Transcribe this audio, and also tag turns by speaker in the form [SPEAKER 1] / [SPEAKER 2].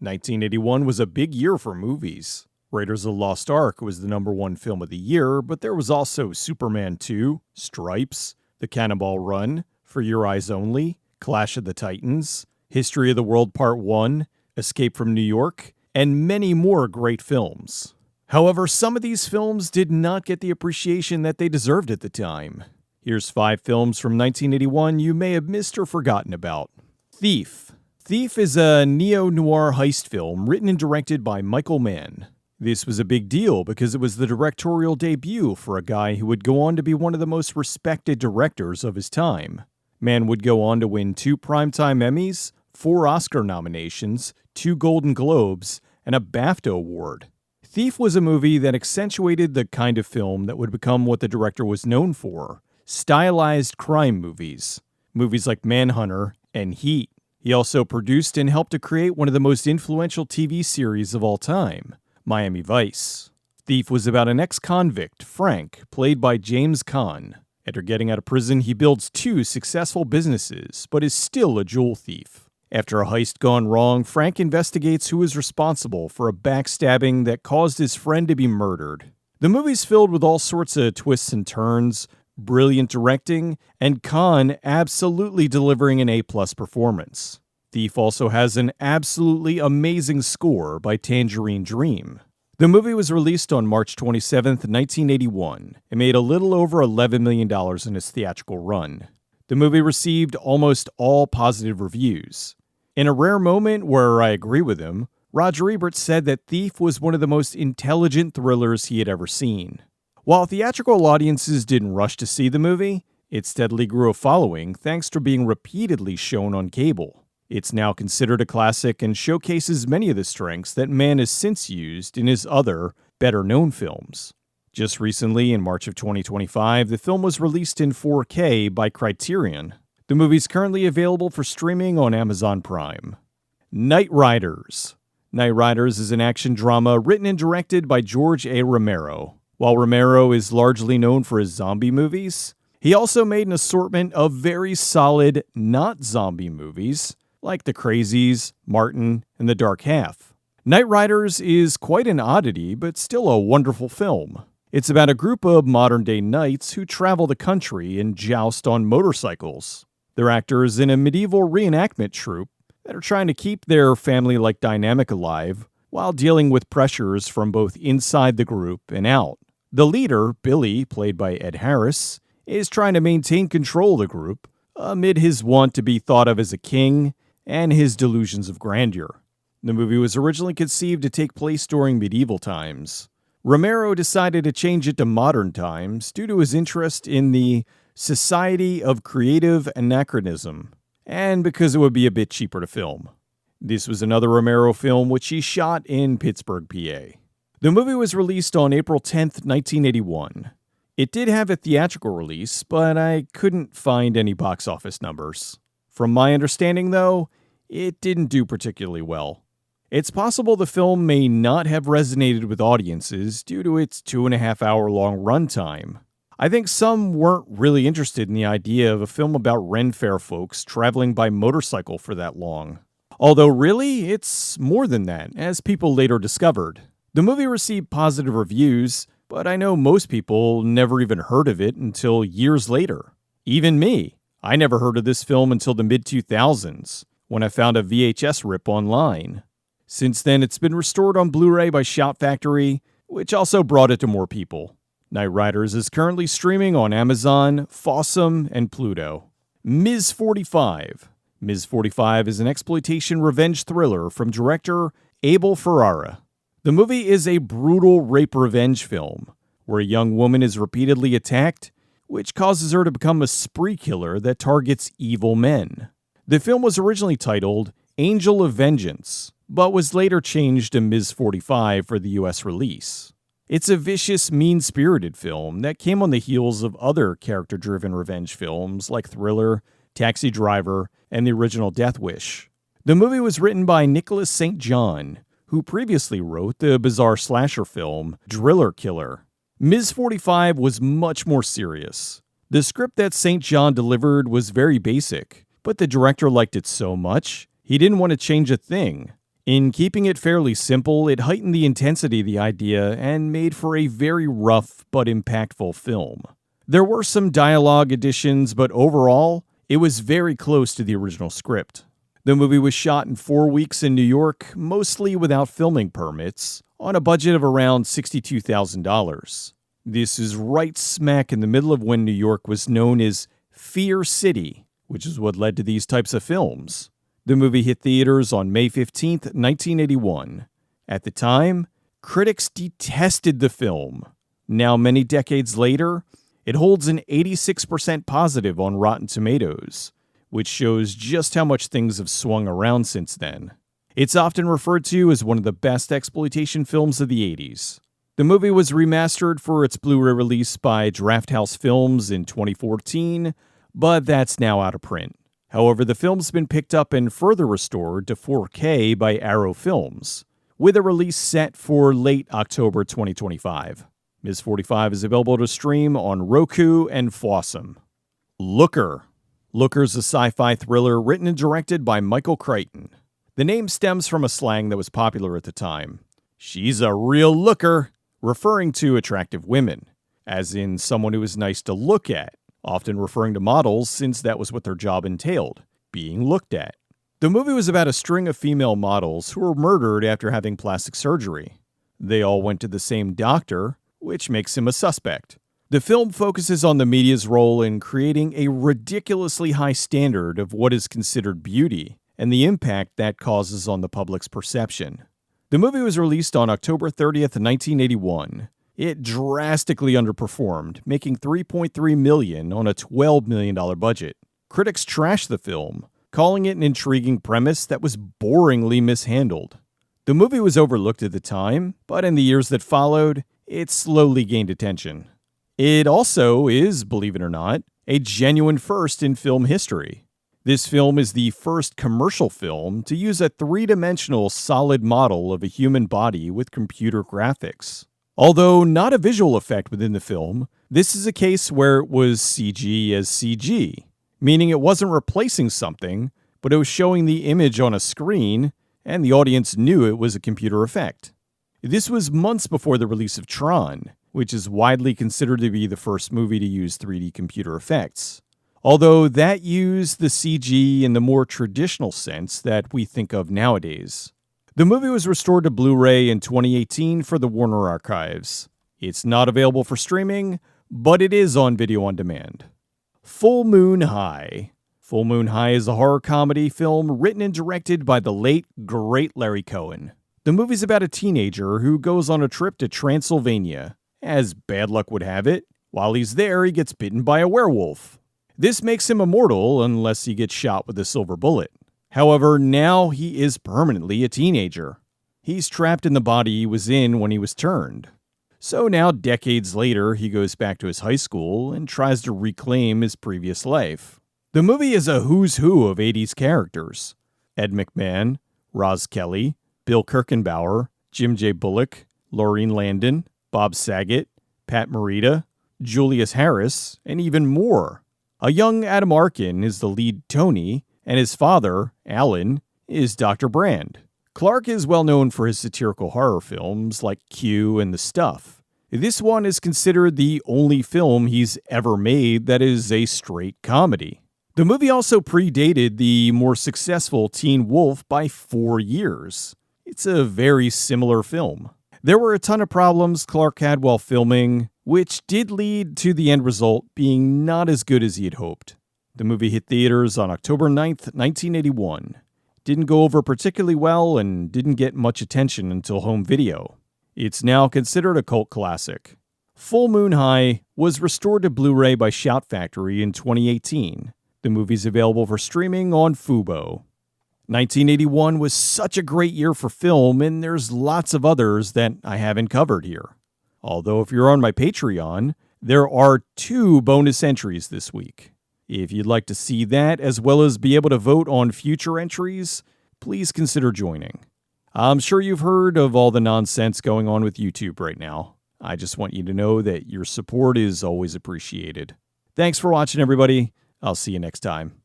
[SPEAKER 1] 1981 was a big year for movies. Raiders of the Lost Ark was the #1 film of the year, but there was also Superman 2, Stripes, The Cannonball Run, For Your Eyes Only, Clash of the Titans, History of the World Part 1, Escape from New York, and many more great films. However, some of these films did not get the appreciation that they deserved at the time. Here's 5 films from 1981 you may have missed or forgotten about. Thief. Thief is a neo-noir heist film written and directed by Michael Mann. This was a big deal because it was the directorial debut for a guy who would go on to be one of the most respected directors of his time. Mann would go on to win 2 Primetime Emmys, 4 Oscar nominations, 2 Golden Globes, and a BAFTA award. Thief was a movie that accentuated the kind of film that would become what the director was known for: stylized crime movies. Movies like Manhunter and Heat. He also produced and helped to create one of the most influential TV series of all time, Miami Vice. Thief was about an ex-convict, Frank, played by James Caan. After getting out of prison, he builds 2 successful businesses, but is still a jewel thief. After a heist gone wrong, Frank investigates who is responsible for a backstabbing that caused his friend to be murdered. The movie's filled with all sorts of twists and turns, brilliant directing, and Caan absolutely delivering an A+ performance. Thief also has an absolutely amazing score by Tangerine Dream. The movie was released on March 27, 1981, and made a little over $11 million in its theatrical run. The movie received almost all positive reviews. In a rare moment where I agree with him, Roger Ebert said that Thief was one of the most intelligent thrillers he had ever seen. While theatrical audiences didn't rush to see the movie, it steadily grew a following thanks to being repeatedly shown on cable. It's now considered a classic and showcases many of the strengths that Mann has since used in his other, better-known films. Just recently, in March of 2025, the film was released in 4K by Criterion. The movie's currently available for streaming on Amazon Prime. Knightriders. Knightriders is an action drama written and directed by George A. Romero. While Romero is largely known for his zombie movies, he also made an assortment of very solid, not zombie movies, like The Crazies, Martin, and The Dark Half. Knightriders is quite an oddity, but still a wonderful film. It's about a group of modern-day knights who travel the country and joust on motorcycles. They're actors in a medieval reenactment troupe that are trying to keep their family-like dynamic alive while dealing with pressures from both inside the group and out. The leader, Billy, played by Ed Harris, is trying to maintain control of the group amid his want to be thought of as a king and his delusions of grandeur. The movie was originally conceived to take place during medieval times. Romero decided to change it to modern times due to his interest in the Society of Creative Anachronism, and because it would be a bit cheaper to film. This was another Romero film which he shot in Pittsburgh, PA. The movie was released on April 10th, 1981. It did have a theatrical release, but I couldn't find any box office numbers. From my understanding, though, it didn't do particularly well. It's possible the film may not have resonated with audiences due to its 2.5-hour-long runtime. I think some weren't really interested in the idea of a film about Ren Fair folks traveling by motorcycle for that long. Although really, it's more than that, as people later discovered. The movie received positive reviews, but I know most people never even heard of it until years later. Even me. I never heard of this film until the mid-2000s, when I found a VHS rip online. Since then, it's been restored on Blu-ray by Shout Factory, which also brought it to more people. Knightriders is currently streaming on Amazon, Fossum, and Pluto. Ms. 45. Ms. 45 is an exploitation revenge thriller from director Abel Ferrara. The movie is a brutal rape revenge film, where a young woman is repeatedly attacked, which causes her to become a spree killer that targets evil men. The film was originally titled Angel of Vengeance, but was later changed to Ms. 45 for the US release. It's a vicious, mean-spirited film that came on the heels of other character-driven revenge films like Thriller, Taxi Driver, and the original Death Wish. The movie was written by Nicholas St. John, who previously wrote the bizarre slasher film Driller Killer. Ms. 45 was much more serious. The script that St. John delivered was very basic, but the director liked it so much, he didn't want to change a thing. In keeping it fairly simple, it heightened the intensity of the idea and made for a very rough but impactful film. There were some dialogue additions, but overall, it was very close to the original script. The movie was shot in 4 weeks in New York, mostly without filming permits, on a budget of around $62,000. This is right smack in the middle of when New York was known as Fear City, which is what led to these types of films. The movie hit theaters on May 15th, 1981. At the time, critics detested the film. Now, many decades later, it holds an 86% positive on Rotten Tomatoes, which shows just how much things have swung around since then. It's often referred to as one of the best exploitation films of the 80s. The movie was remastered for its Blu-ray release by Drafthouse Films in 2014, but that's now out of print. However, the film's been picked up and further restored to 4K by Arrow Films, with a release set for late October 2025. Ms. 45 is available to stream on Roku and Fawsome. Looker. Looker's a sci-fi thriller written and directed by Michael Crichton. The name stems from a slang that was popular at the time. She's a real looker, referring to attractive women, as in someone who is nice to look at, often referring to models since that was what their job entailed, being looked at. The movie was about a string of female models who were murdered after having plastic surgery. They all went to the same doctor, which makes him a suspect. The film focuses on the media's role in creating a ridiculously high standard of what is considered beauty and the impact that causes on the public's perception. The movie was released on October 30th, 1981. It drastically underperformed, making $3.3 million on a $12 million budget. Critics trashed the film, calling it an intriguing premise that was boringly mishandled. The movie was overlooked at the time, but in the years that followed, it slowly gained attention. It also is, believe it or not, a genuine first in film history. This film is the first commercial film to use a three-dimensional solid model of a human body with computer graphics. Although not a visual effect within the film, this is a case where it was CG as CG, meaning it wasn't replacing something, but it was showing the image on a screen, and the audience knew it was a computer effect. This was months before the release of Tron, which is widely considered to be the first movie to use 3D computer effects, although that used the CG in the more traditional sense that we think of nowadays. The movie was restored to Blu-ray in 2018 for the Warner Archives. It's not available for streaming, but it is on video on demand. Full Moon High. Full Moon High is a horror comedy film written and directed by the late, great Larry Cohen. The movie's about a teenager who goes on a trip to Transylvania. As bad luck would have it, while he's there, he gets bitten by a werewolf. This makes him immortal unless he gets shot with a silver bullet. However, now he is permanently a teenager. He's trapped in the body he was in when he was turned. So now, decades later, he goes back to his high school and tries to reclaim his previous life. The movie is a who's who of 80s characters. Ed McMahon, Roz Kelly, Bill Kirchenbauer, Jim J. Bullock, Laureen Landon, Bob Saget, Pat Morita, Julius Harris, and even more. A young Adam Arkin is the lead Tony, and his father, Alan, is Dr. Brand. Clark is well known for his satirical horror films like Q and The Stuff. This one is considered the only film he's ever made that is a straight comedy. The movie also predated the more successful Teen Wolf by 4 years. It's a very similar film. There were a ton of problems Clark had while filming, which did lead to the end result being not as good as he had hoped. The movie hit theaters on October 9th, 1981. Didn't go over particularly well and didn't get much attention until home video. It's now considered a cult classic. Full Moon High was restored to Blu-ray by Shout Factory in 2018. The movie's available for streaming on Fubo. 1981 was such a great year for film, and there's lots of others that I haven't covered here. Although if you're on my Patreon, there are 2 bonus entries this week. If you'd like to see that, as well as be able to vote on future entries, please consider joining. I'm sure you've heard of all the nonsense going on with YouTube right now. I just want you to know that your support is always appreciated. Thanks for watching, everybody. I'll see you next time.